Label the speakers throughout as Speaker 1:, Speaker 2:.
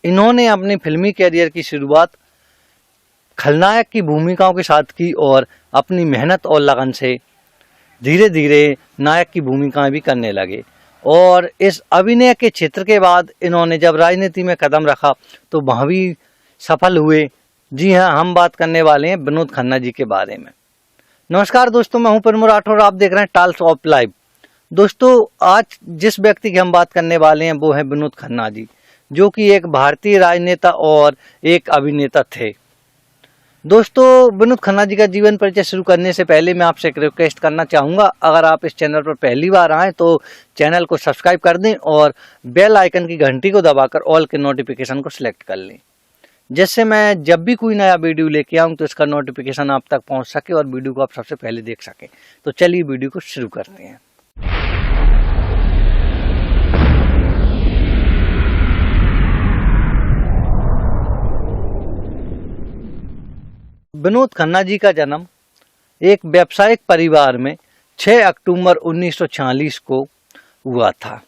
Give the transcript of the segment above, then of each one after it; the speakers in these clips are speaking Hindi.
Speaker 1: इन्होंने अपनी फिल्मी कैरियर की शुरुआत खलनायक की भूमिकाओं के साथ की और अपनी मेहनत और लगन से धीरे धीरे नायक की भूमिकाएं भी करने लगे। और इस अभिनय के क्षेत्र के बाद इन्होंने जब राजनीति में कदम रखा तो वहाँ भी सफल हुए। जी हाँ, हम बात करने वाले हैं विनोद खन्ना जी के बारे में। नमस्कार दोस्तों, मैं हूं प्रमोद राठौर, आप देख रहे हैं टाल्स ऑफ लाइफ। दोस्तों, आज जिस व्यक्ति की हम बात करने वाले हैं वो है विनोद खन्ना जी, जो कि एक भारतीय राजनेता और एक अभिनेता थे। दोस्तों, विनोद खन्ना जी का जीवन परिचय शुरू करने से पहले मैं आपसे एक रिक्वेस्ट करना चाहूँगा, अगर आप इस चैनल पर पहली बार आएँ तो चैनल को सब्सक्राइब कर दें और बेल आइकन की घंटी को दबाकर ऑल के नोटिफिकेशन को सिलेक्ट कर लें, जिससे मैं जब भी कोई नया वीडियो लेके आऊँ तो इसका नोटिफिकेशन आप तक पहुँच सके और वीडियो को आप सबसे पहले देख सकें। तो चलिए वीडियो को शुरू करते हैं। विनोद खन्ना जी का जन्म एक व्यावसायिक परिवार में 6 अक्टूबर 1946 को हुआ था।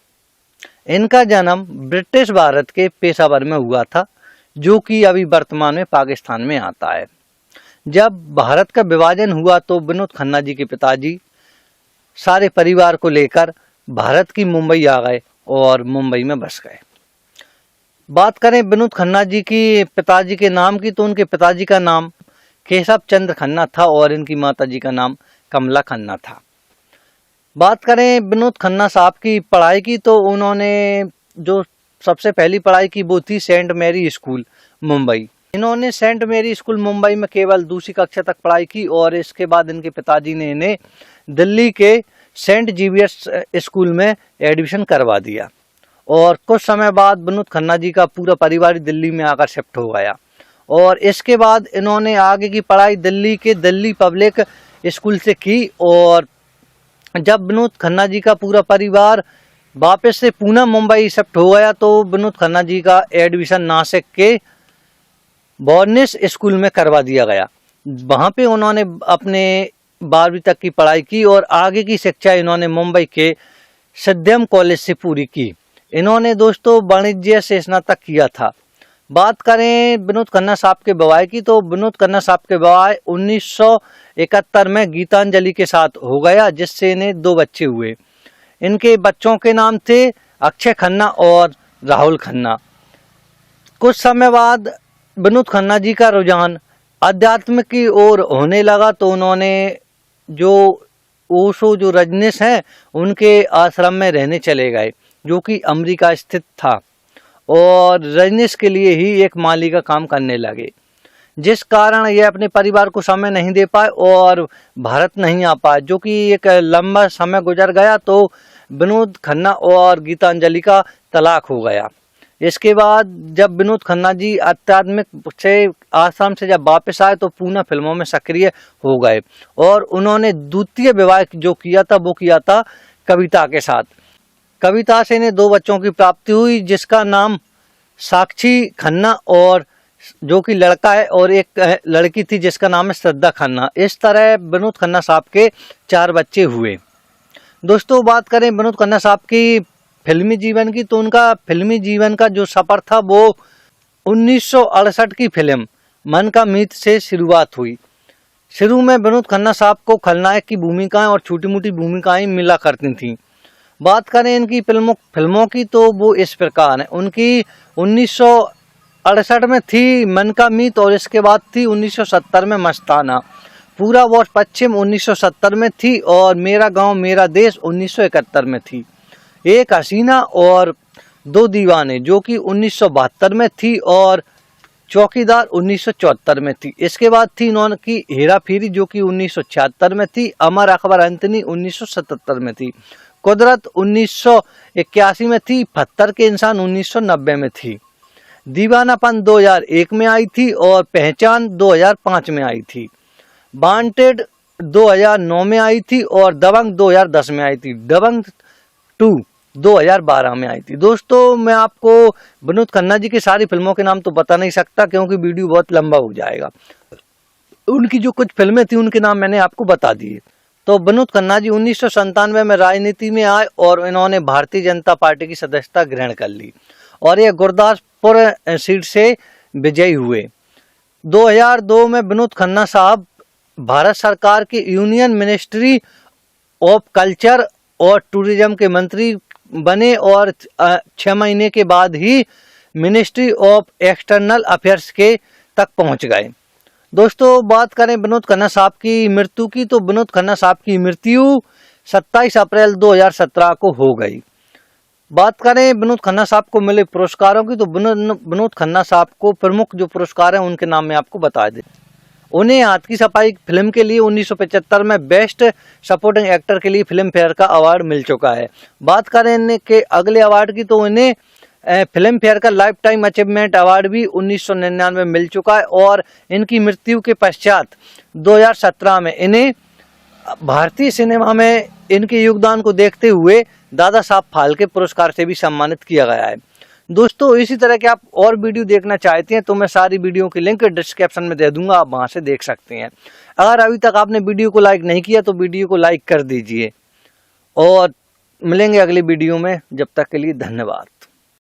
Speaker 1: इनका जन्म ब्रिटिश भारत के पेशावर में हुआ था, जो कि अभी वर्तमान में पाकिस्तान में आता है। जब भारत का विभाजन हुआ तो विनोद खन्ना जी के पिताजी सारे परिवार को लेकर भारत की मुंबई आ गए और मुंबई में बस गए। बात करें विनोद खन्ना जी की पिताजी के नाम की, तो उनके पिताजी का नाम केशव चंद्र खन्ना था और इनकी माता जी का नाम कमला खन्ना था। बात करें विनोद खन्ना साहब की पढ़ाई की, तो उन्होंने जो सबसे पहली पढ़ाई की वो थी सेंट मैरी स्कूल मुंबई। इन्होंने सेंट मैरी स्कूल मुंबई में केवल दूसरी कक्षा तक पढ़ाई की और इसके बाद इनके पिताजी ने इन्हें दिल्ली के सेंट जेवियर्स स्कूल में एडमिशन करवा दिया और कुछ समय बाद विनोद खन्ना जी का पूरा परिवार दिल्ली में आकर शिफ्ट हो गया। और इसके बाद इन्होंने आगे की पढ़ाई दिल्ली के दिल्ली पब्लिक स्कूल से की। और जब विनोद खन्ना जी का पूरा परिवार वापस से पुनः मुंबई शिफ्ट हो गया तो विनोद खन्ना जी का एडमिशन नासिक के बॉर्निस स्कूल में करवा दिया गया। वहाँ पे उन्होंने अपने 12वीं तक की पढ़ाई की और आगे की शिक्षा इन्होंने मुंबई के सिद्धम कॉलेज से पूरी की। इन्होंने दोस्तों वाणिज्य से स्नातक किया था। बात करें विनोद खन्ना साहब के विवाह की, तो विनोद खन्ना साहब के विवाह 1971 में गीतांजलि के साथ हो गया, जिससे इन्हें 2 बच्चे हुए। इनके बच्चों के नाम थे अक्षय खन्ना और राहुल खन्ना। कुछ समय बाद विनोद खन्ना जी का रुझान अध्यात्म की ओर होने लगा, तो उन्होंने जो ओशो जो रजनीश हैं उनके आश्रम में रहने चले गए, जो कि अमेरिका स्थित था, और रजनीश के लिए ही एक माली का काम करने लगे, जिस कारण ये अपने परिवार को समय नहीं दे पाए और भारत नहीं आ पाए। जो कि एक लंबा समय गुजर गया तो विनोद खन्ना और गीतांजलि का तलाक हो गया। इसके बाद जब विनोद खन्ना जी आध्यात्मिक से आश्रम से जब वापस आए तो पुनः फिल्मों में सक्रिय हो गए और उन्होंने द्वितीय विवाह जो किया था वो किया था कविता के साथ। कविता से इन्हें 2 बच्चों की प्राप्ति हुई, जिसका नाम साक्षी खन्ना और जो कि लड़का है, और एक लड़की थी जिसका नाम है श्रद्धा खन्ना। इस तरह विनोद खन्ना साहब के 4 बच्चे हुए। दोस्तों, बात करें विनोद खन्ना साहब की फिल्मी जीवन की, तो उनका फिल्मी जीवन का जो सफर था वो 1968 की फिल्म मन का मीत से शुरुआत हुई। शुरू में विनोद खन्ना साहब को खलनायक की भूमिकाएं और छोटी मोटी भूमिकाएं मिला करती थीं। बात करें इनकी फिल्मों की, तो वो इस प्रकार है। उनकी 1968 में थी मन का मीत और इसके बाद थी 1970 में मस्ताना, पूरा वॉश पश्चिम 1970 में थी और मेरा गांव मेरा देश 1971 में थी, एक हसीना और 2 दीवाने जो कि 1972 में थी और चौकीदार 1974 में थी। इसके बाद थी इन्होंने की हेरा फेरी जो कि 1976 में थी, अमर अकबर अंतनी 1977 में थी, कुदरत 1981 में थी, पत्थर के इंसान 1990 में थी, दीवानापन 2001 में आई थी और पहचान 2005 में आई थी, वांटेड 2009 में आई थी और दबंग 2010 में आई थी, दबंग 2 2012 में आई थी। दोस्तों, मैं आपको विनोद खन्ना जी की सारी फिल्मों के नाम तो बता नहीं सकता क्योंकि वीडियो बहुत लंबा हो जाएगा। उनकी जो कुछ फिल्में थी उनके नाम मैंने आपको बता दिए। तो विनोद खन्ना जी 1997 में राजनीति में आए और इन्होंने भारतीय जनता पार्टी की सदस्यता ग्रहण कर ली और ये गुरदासपुर जबलपुर सीट से विजयी हुए। 2002 में विनोद खन्ना साहब भारत सरकार की यूनियन मिनिस्ट्री ऑफ कल्चर और टूरिज्म के मंत्री बने और 6 महीने के बाद ही मिनिस्ट्री ऑफ एक्सटर्नल अफेयर्स के तक पहुंच गए। दोस्तों बात करें विनोद खन्ना साहब की मृत्यु की, तो विनोद खन्ना साहब की मृत्यु 27 अप्रैल 2017 को हो गई। बात करें विनोद खन्ना साहब को मिले पुरस्कारों की, तो विनोद खन्ना साहब को प्रमुख जो पुरस्कार हैं उनके नाम में आपको बता दें। उन्हें हाथ की सफाई फिल्म के लिए 1975 में बेस्ट सपोर्टिंग एक्टर के लिए फिल्म फेयर का अवार्ड मिल चुका है। बात करें के अगले अवार्ड की, तो इन्हें फिल्म फेयर का लाइफ टाइम अचीवमेंट अवार्ड भी 1999 में मिल चुका है और इनकी मृत्यु के पश्चात 2017 में इन्हें भारतीय सिनेमा में इनके योगदान को देखते हुए दादा साहब फाल्के पुरस्कार से भी सम्मानित किया गया है। दोस्तों इसी तरह के आप और वीडियो देखना चाहते हैं तो मैं सारी वीडियो की लिंक डिस्क्रिप्शन में दे दूंगा, आप वहां से देख सकते हैं। अगर अभी तक आपने वीडियो को लाइक नहीं किया तो वीडियो को लाइक कर दीजिए और मिलेंगे अगली वीडियो में। जब तक के लिए धन्यवाद।